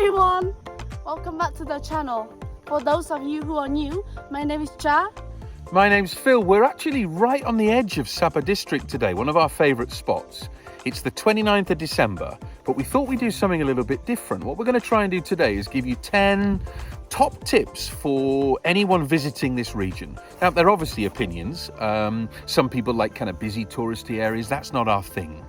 everyone, welcome back to the channel. For those of you who are new, my name is Cha. My name's Phil. We're actually right on the edge of Sapa district today, one of our favourite spots. It's the 29th of December, but we thought we'd do something a little bit different. What we're going to try and do today is give you 10 top tips for anyone visiting this region. Now, they're obviously opinions. Some people like kind of busy touristy areas. That's not our thing.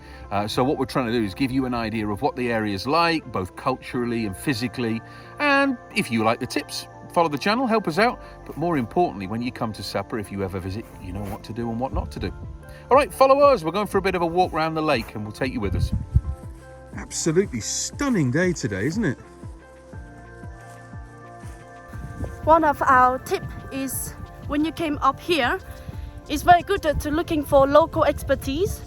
So what we're trying to do is give you an idea of what the area is like, both culturally and physically. And if you like the tips, follow the channel, help us out. But more importantly, when you come to Sapa, if you ever visit, you know what to do and what not to do. All right, follow us. We're going for a bit of a walk around the lake and we'll take you with us. Absolutely stunning day today, isn't it? One of our tips is when you came up here, it's very good to looking for local expertise,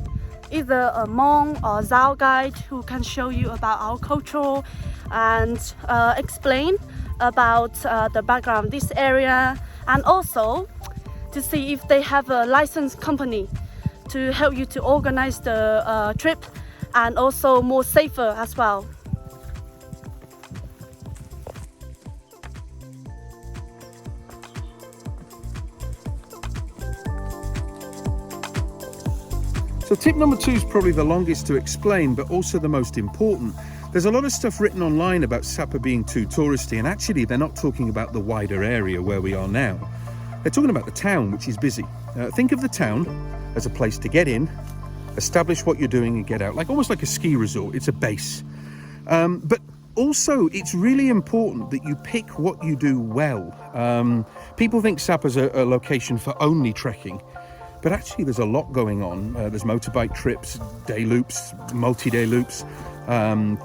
either a Hmong or Lao guide who can show you about our culture and explain about the background of this area, and also to see if they have a licensed company to help you to organize the trip, and also more safer as well. So tip number 2 is probably the longest to explain, but also the most important. There's a lot of stuff written online about Sapa being too touristy, and actually they're not talking about the wider area where we are now. They're talking about the town, which is busy. Think of the town as a place to get in, establish what you're doing and get out, like almost like a ski resort. It's a base. But also it's really important that you pick what you do well. People think Sapa's a location for only trekking, but actually there's a lot going on. There's motorbike trips, day loops, multi-day loops,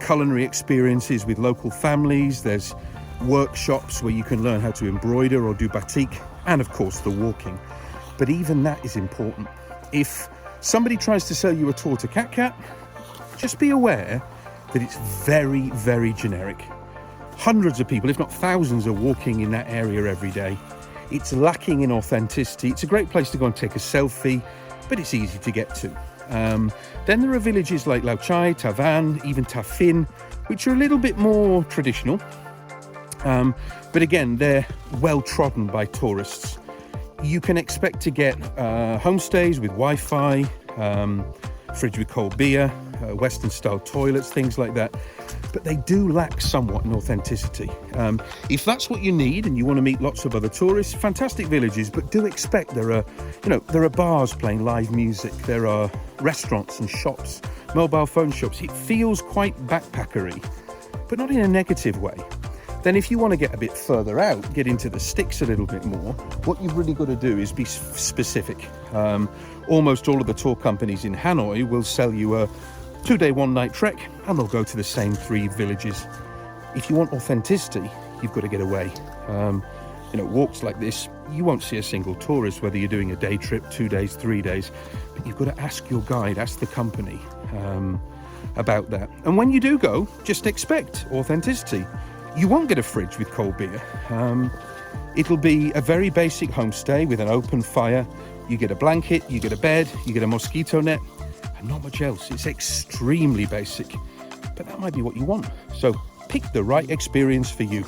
culinary experiences with local families. There's workshops where you can learn how to embroider or do batik, and of course the walking. But even that is important. If somebody tries to sell you a tour to Kat, just be aware that it's very, very generic. Hundreds of people, if not thousands, are walking in that area every day. It's lacking in authenticity. It's a great place to go and take a selfie, but it's easy to get to. Then there are villages like Lao Chai Ta, even Ta Phin, which are a little bit more traditional. But again, they're well trodden by tourists. You can expect to get homestays with Wi-Fi, fridge with cold beer, Western style toilets, things like that. But they do lack somewhat in authenticity. If that's what you need and you want to meet lots of other tourists, fantastic villages, but do expect there are bars playing live music, there are restaurants and shops, mobile phone shops. It feels quite backpackery, but not in a negative way. Then if you want to get a bit further out, get into the sticks a little bit more, what you've really got to do is be specific. Almost all of the tour companies in Hanoi will sell you a 2-day, 1-night trek, and they'll go to the same 3 villages. If you want authenticity, you've got to get away. Walks like this, you won't see a single tourist, whether you're doing a day trip, 2 days, 3 days, but you've got to ask your guide, ask the company about that. And when you do go, just expect authenticity. You won't get a fridge with cold beer. It'll be a very basic homestay with an open fire. You get a blanket, you get a bed, you get a mosquito net, and not much else. It's extremely basic, but that might be what you want. So pick the right experience for you.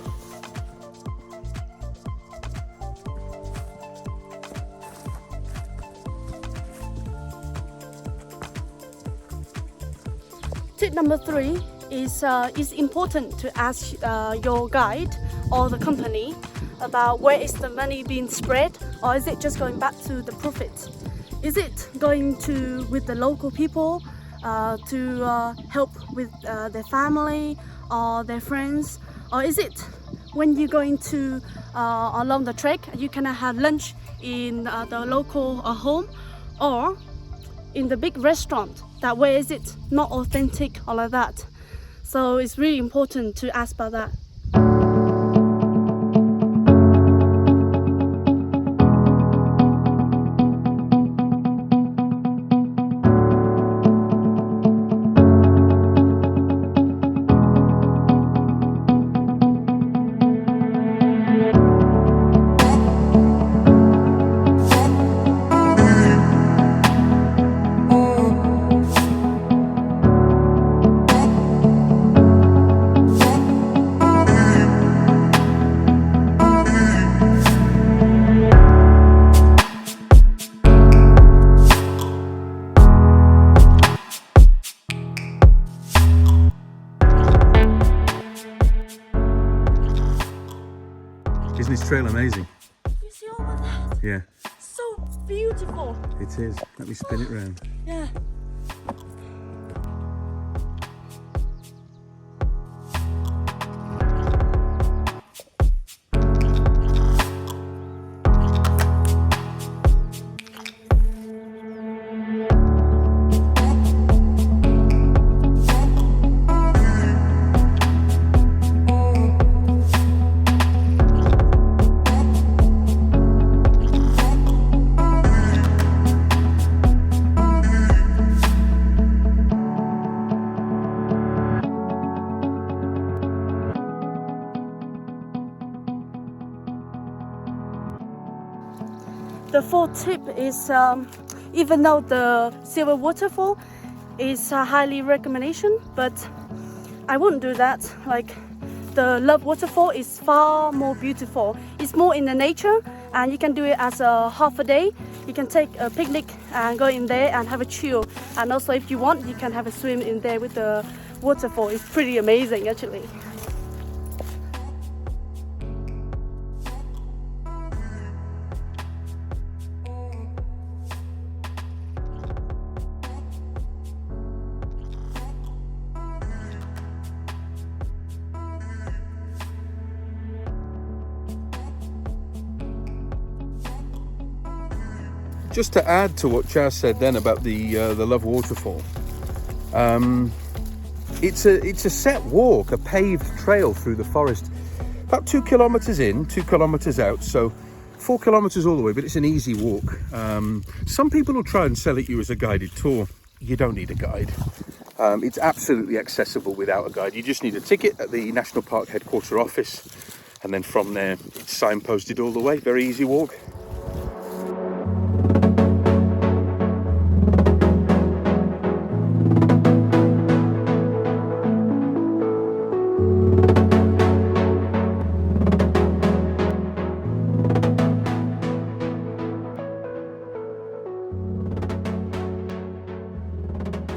Tip number 3 it's important to ask your guide or the company about where is the money being spread, or is it just going back to the profit? Is it going to with the local people to help with their family or their friends, or is it when you're going to along the trek you can have lunch in the local home or in the big restaurant? That way is it not authentic or like that? So it's really important to ask about that. Isn't this trail amazing? You see all of that? Yeah, So beautiful. it is. Let me spin it round. Yeah. The fourth tip is, even though the silver waterfall is a highly recommendation, but I wouldn't do that. Like the Love waterfall is far more beautiful. It's more in the nature, and you can do it as a half a day. You can take a picnic and go in there and have a chill. And also, if you want, you can have a swim in there with the waterfall. It's pretty amazing, actually. Just to add to what Chaz said then about the Love Waterfall, it's a set walk, a paved trail through the forest, about 2 kilometers in, 2 kilometers out, so 4 kilometers all the way, but it's an easy walk. Some people will try and sell it you as a guided tour. You don't need a guide. It's absolutely accessible without a guide. You just need a ticket at the National Park Headquarter office, and then from there it's signposted all the way. Very easy walk.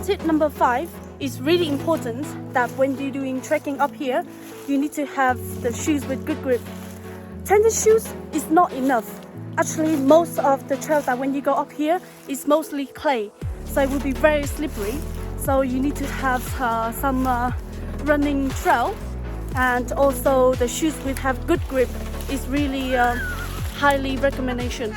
Tip number 5 is really important that when you're doing trekking up here, you need to have the shoes with good grip. Tennis shoes is not enough. Actually, most of the trails that when you go up here is mostly clay, so it will be very slippery. So you need to have some running trail, and also the shoes with have good grip is really highly recommendation.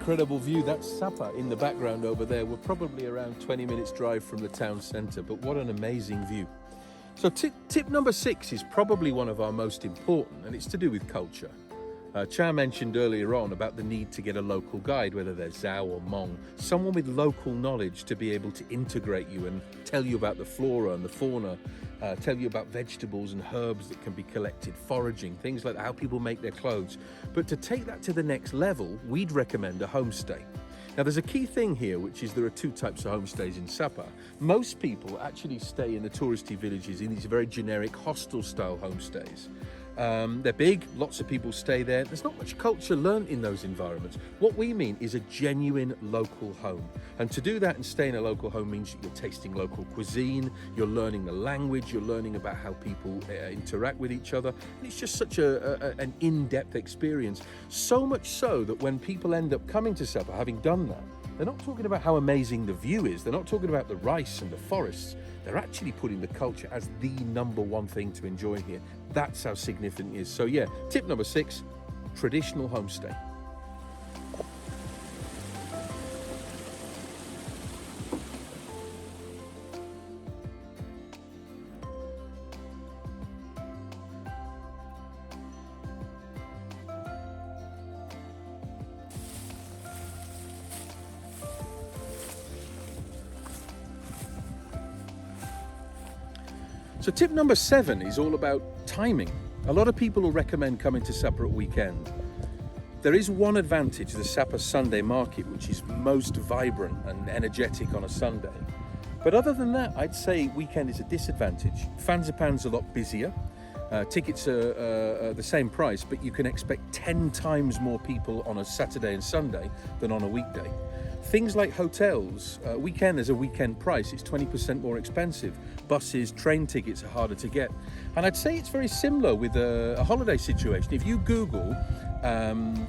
incredible view. That's Sapa in the background over there. We're probably around 20 minutes drive from the town centre, but what an amazing view. So tip number 6 is probably one of our most important, and it's to do with culture. Cha mentioned earlier on about the need to get a local guide, whether they're Zhao or Hmong, someone with local knowledge to be able to integrate you and tell you about the flora and the fauna, tell you about vegetables and herbs that can be collected, foraging, things like that, how people make their clothes. But to take that to the next level, we'd recommend a homestay. Now there's a key thing here, which is there are 2 types of homestays in Sapa. Most people actually stay in the touristy villages in these very generic hostel style homestays. They're big, lots of people stay there. There's not much culture learnt in those environments. What we mean is a genuine local home. And to do that and stay in a local home means that you're tasting local cuisine, you're learning the language, you're learning about how people interact with each other. And it's just such an in-depth experience. So much so that when people end up coming to Sapa, having done that, they're not talking about how amazing the view is. They're not talking about the rice and the forests. They're actually putting the culture as the number 1 thing to enjoy here. That's how significant it is. So yeah, tip number 6, traditional homestay. So tip number 7 is all about timing. A lot of people will recommend coming to Sapa at weekend. There is one advantage, the Sapa Sunday market, which is most vibrant and energetic on a Sunday. But other than that, I'd say weekend is a disadvantage. Fansipan's a lot busier. Tickets are the same price, but you can expect 10 times more people on a Saturday and Sunday than on a weekday. Things like hotels, weekend is a weekend price, it's 20% more expensive. Buses, train tickets are harder to get. And I'd say it's very similar with a holiday situation. If you Google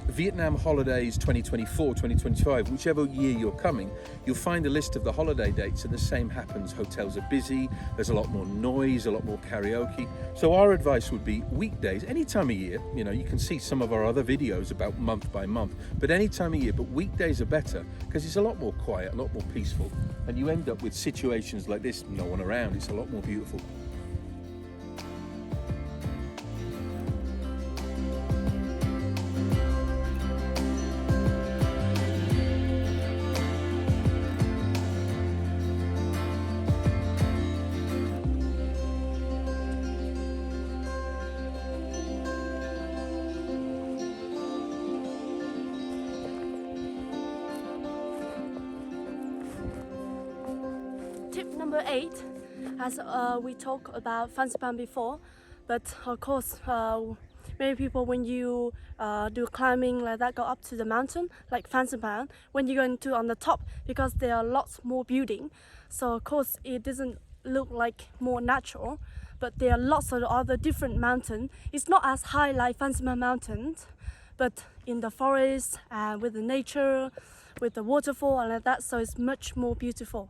Vietnam holidays 2024, 2025, whichever year you're coming, you'll find a list of the holiday dates, and the same happens. Hotels are busy, there's a lot more noise, a lot more karaoke. So our advice would be weekdays, any time of year. You know, you can see some of our other videos about month by month, but any time of year, but weekdays are better because it's a lot more quiet, a lot more peaceful, and you end up with situations like this, no one around. It's a lot more beautiful. Tip number 8, as we talked about Fansipan before, but of course many people, when you do climbing like that, go up to the mountain like Fansipan, when you go into on the top, because there are lots more building, so of course it doesn't look like more natural, but there are lots of other different mountains. It's not as high like Fansipan Mountains, but in the forest and with the nature, with the waterfall and like that, so it's much more beautiful.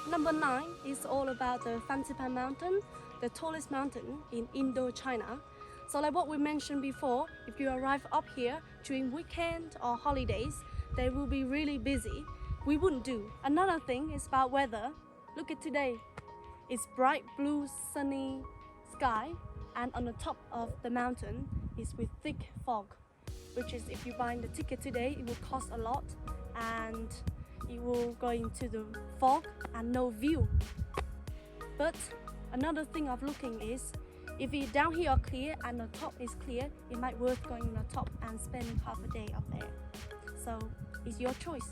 Number 9 is all about the Fansipan Mountain, the tallest mountain in Indochina. So like what we mentioned before, if you arrive up here during weekend or holidays, they will be really busy. We wouldn't do. Another thing is about weather. Look at today. It's bright blue sunny sky and on the top of the mountain is with thick fog, which is if you buy the ticket today, it will cost a lot and you will go into the fog and no view. But another thing of looking is, if you down here are clear and the top is clear, it might worth going on the top and spending half a day up there. So it's your choice.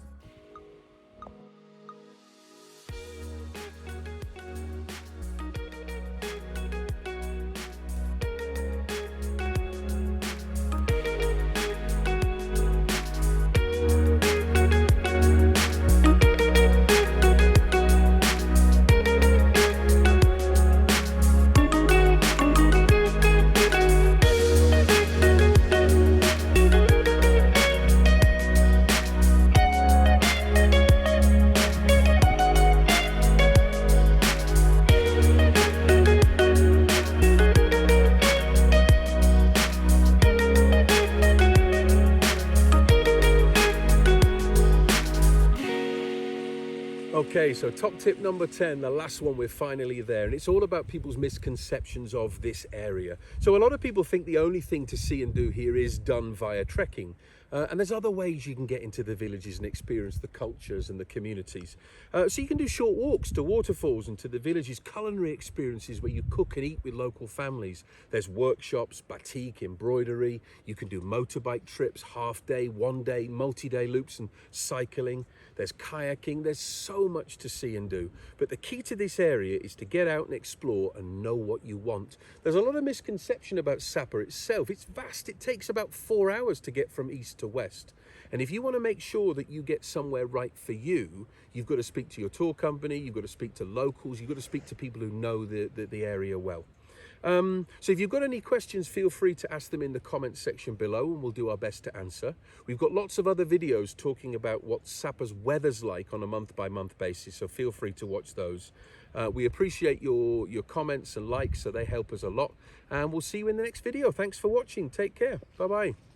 Okay, so top tip number 10, the last one, we're finally there, and it's all about people's misconceptions of this area. So a lot of people think the only thing to see and do here is done via trekking. And there's other ways you can get into the villages and experience the cultures and the communities. So you can do short walks to waterfalls and to the villages, culinary experiences where you cook and eat with local families. There's workshops, batik, embroidery. You can do motorbike trips, half day, 1 day, multi-day loops and cycling. There's kayaking. There's so much to see and do. But the key to this area is to get out and explore and know what you want. There's a lot of misconception about Sapa itself. It's vast. It takes about 4 hours to get from east to west. And if you want to make sure that you get somewhere right for you, you've got to speak to your tour company, you've got to speak to locals, you've got to speak to people who know the area well. So if you've got any questions, feel free to ask them in the comments section below and we'll do our best to answer. We've got lots of other videos talking about what Sapa's weather's like on a month-by-month basis, so feel free to watch those. We appreciate your comments and likes, so they help us a lot. And we'll see you in the next video. Thanks for watching. Take care. Bye-bye.